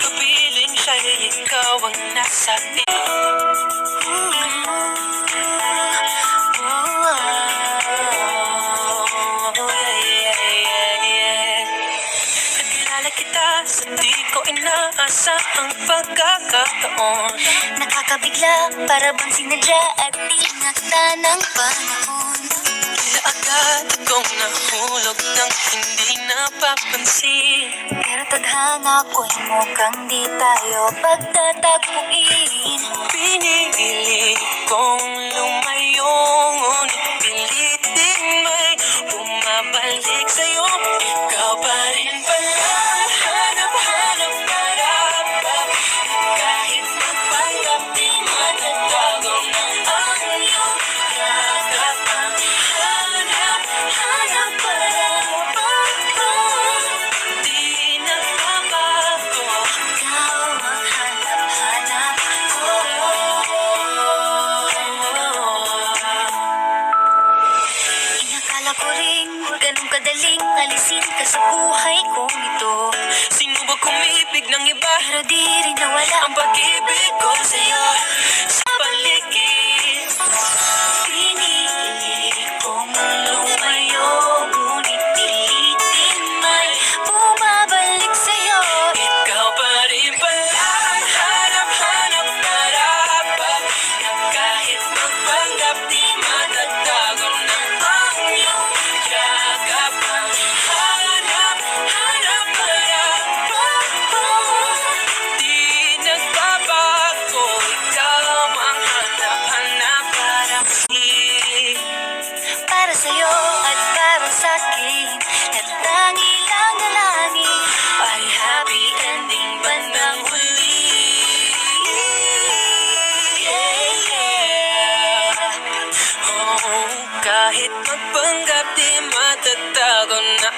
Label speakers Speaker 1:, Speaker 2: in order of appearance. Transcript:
Speaker 1: Kapiling siya'y ikaw ang nasa Nakilala kita sa di ko inaasahang pagkakataon.
Speaker 2: Nakakabigla, para bang sinadya at tinakda ng panahon.
Speaker 1: Kaya agad akong nahulog nang hindi napapansin.
Speaker 2: Pero tadhana ko'y mukhang di tayo pagtatagpuin.
Speaker 1: Pinili kong lumayo, ngunit pilitin may bumabalik sa'yo. Ikaw pa rin pala, hanap-hanap para kahit magpanggap di matatago na ang iyong yakap. Hanap-hanap para di nagbabago.
Speaker 2: Ikaw ang hanap-hanap ko. Inakala ko rin ganun kadaling alisin ka sa buhay kong ito.
Speaker 1: Sino ba kumibig ng iba?
Speaker 2: Pero di rin nawala
Speaker 1: Ang pag-ibig ko sa'yo sa paligid.
Speaker 2: pinili kong lumayo, ngunit pilitin may bumabalik sa'yo.
Speaker 1: Ikaw pa rin pala ang hanap-hanap para kahit magpanggap di matatago na ang iyong yakap. Hanap-hanap para di nagbabago. Ikaw ang hanap-hanap
Speaker 2: Para sa'yo at para sa'kin, at tangi lang na langit
Speaker 1: ay happy ending bandang huli. Oh, kahit magpanggap di matatago na